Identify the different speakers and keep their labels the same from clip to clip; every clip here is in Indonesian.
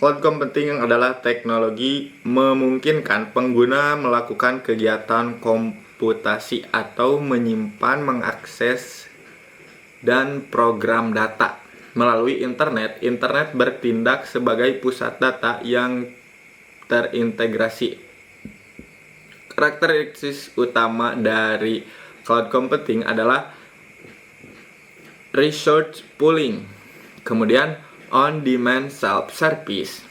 Speaker 1: Cloud computing adalah teknologi memungkinkan pengguna melakukan kegiatan komputasi atau menyimpan, mengakses, dan program data melalui internet. Internet bertindak sebagai pusat data yang terintegrasi. Karakteristik utama dari cloud computing adalah resource pooling, kemudian on-demand self-service,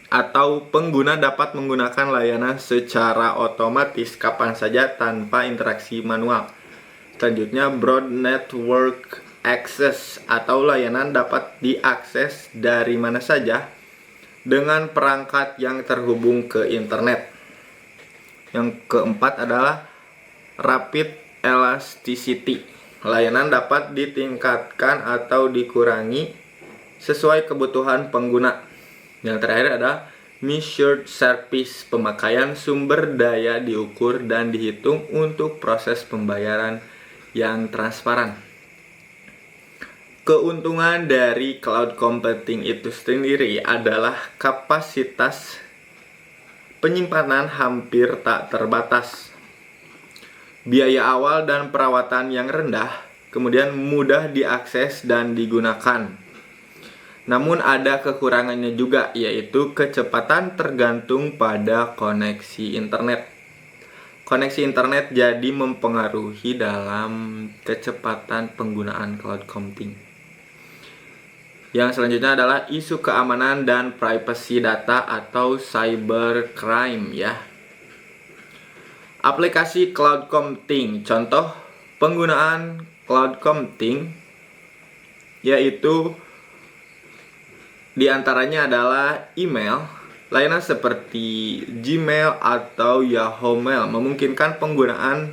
Speaker 1: atau pengguna dapat menggunakan layanan secara otomatis kapan saja tanpa interaksi manual. Selanjutnya, broad network access, atau layanan dapat diakses dari mana saja dengan perangkat yang terhubung ke internet. Yang keempat adalah rapid elasticity. Layanan dapat ditingkatkan atau dikurangi sesuai kebutuhan pengguna. Yang terakhir adalah measured service. Pemakaian sumber daya diukur dan dihitung untuk proses pembayaran yang transparan. Keuntungan dari cloud computing itu sendiri adalah kapasitas penyimpanan hampir tak terbatas, biaya awal dan perawatan yang rendah, kemudian mudah diakses dan digunakan. Namun ada kekurangannya juga, yaitu kecepatan tergantung pada koneksi internet. Koneksi internet jadi mempengaruhi dalam kecepatan penggunaan cloud computing. Yang selanjutnya adalah isu keamanan dan privacy data atau cybercrime ya. Aplikasi cloud computing. Contoh penggunaan cloud computing yaitu diantaranya adalah email. Layanan seperti Gmail atau Yahoo Mail memungkinkan pengguna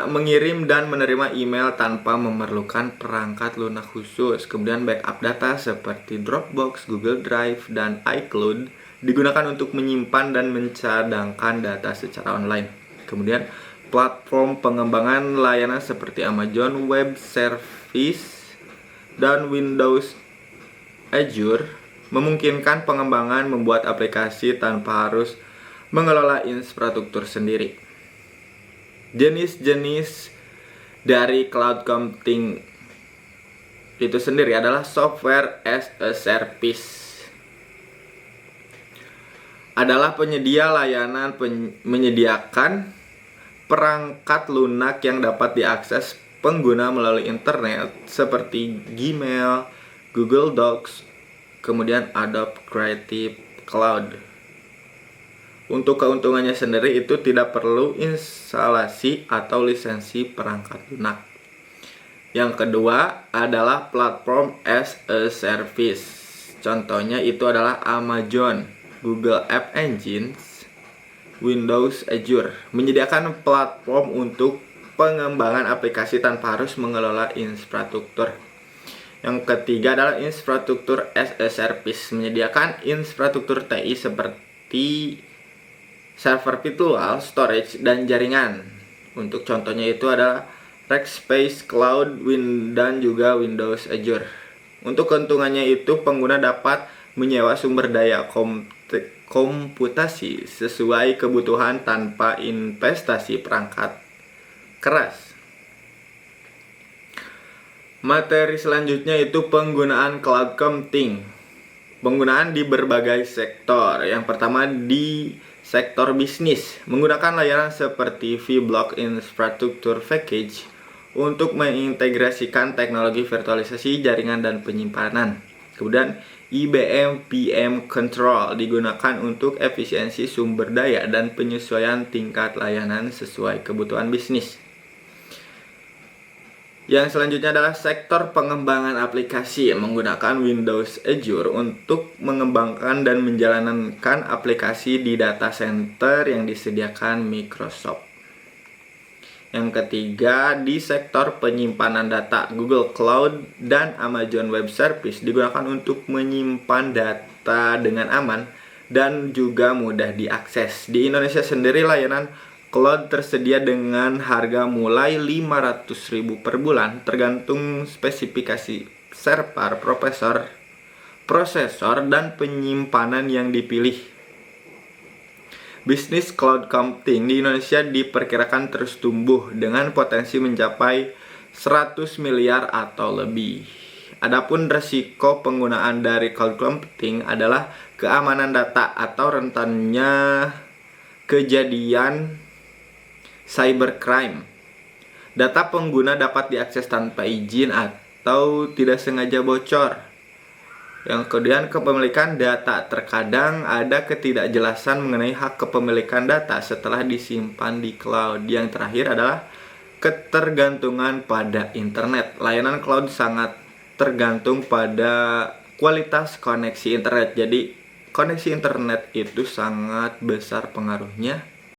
Speaker 1: mengirim dan menerima email tanpa memerlukan perangkat lunak khusus. Kemudian backup data seperti Dropbox, Google Drive, dan iCloud digunakan untuk menyimpan dan mencadangkan data secara online. Kemudian platform pengembangan layanan seperti Amazon Web Service dan Windows Azure memungkinkan pengembangan membuat aplikasi tanpa harus mengelola infrastruktur sendiri. Jenis-jenis dari cloud computing itu sendiri adalah software as a service. Adalah penyedia layanan menyediakan perangkat lunak yang dapat diakses pengguna melalui internet seperti Gmail, Google Docs, kemudian Adobe Creative Cloud. Untuk keuntungannya sendiri itu tidak perlu instalasi atau lisensi perangkat lunak. Yang kedua adalah platform as a service. Contohnya itu adalah Amazon, Google App Engine, Windows Azure. Menyediakan platform untuk pengembangan aplikasi tanpa harus mengelola infrastruktur. Yang ketiga adalah infrastruktur as a service. Menyediakan infrastruktur TI seperti server virtual, storage, dan jaringan. Untuk contohnya itu adalah Rackspace Cloud, dan juga Windows Azure. Untuk keuntungannya itu pengguna dapat menyewa sumber daya komputasi sesuai kebutuhan tanpa investasi perangkat keras. Materi selanjutnya itu penggunaan cloud computing. Penggunaan di berbagai sektor. Yang pertama di sektor bisnis, menggunakan layanan seperti vBlock Infrastructure Package untuk mengintegrasikan teknologi virtualisasi jaringan dan penyimpanan. Kemudian IBM VM Control digunakan untuk efisiensi sumber daya dan penyesuaian tingkat layanan sesuai kebutuhan bisnis. Yang selanjutnya adalah sektor pengembangan aplikasi, menggunakan Windows Azure untuk mengembangkan dan menjalankan aplikasi di data center yang disediakan Microsoft. Yang ketiga, di sektor penyimpanan data, Google Cloud dan Amazon Web Service digunakan untuk menyimpan data dengan aman dan juga mudah diakses. Di Indonesia sendiri layanan cloud tersedia dengan harga mulai 500.000 per bulan tergantung spesifikasi server, prosesor, dan penyimpanan yang dipilih. Bisnis cloud computing di Indonesia diperkirakan terus tumbuh dengan potensi mencapai 100 miliar atau lebih. Adapun resiko penggunaan dari cloud computing adalah keamanan data atau rentannya kejadian cybercrime. Data pengguna dapat diakses tanpa izin atau tidak sengaja bocor. Yang kemudian, kepemilikan data. Terkadang ada ketidakjelasan mengenai hak kepemilikan data setelah disimpan di cloud. Yang terakhir adalah ketergantungan pada internet. Layanan cloud sangat tergantung pada kualitas koneksi internet. Jadi koneksi internet itu sangat besar pengaruhnya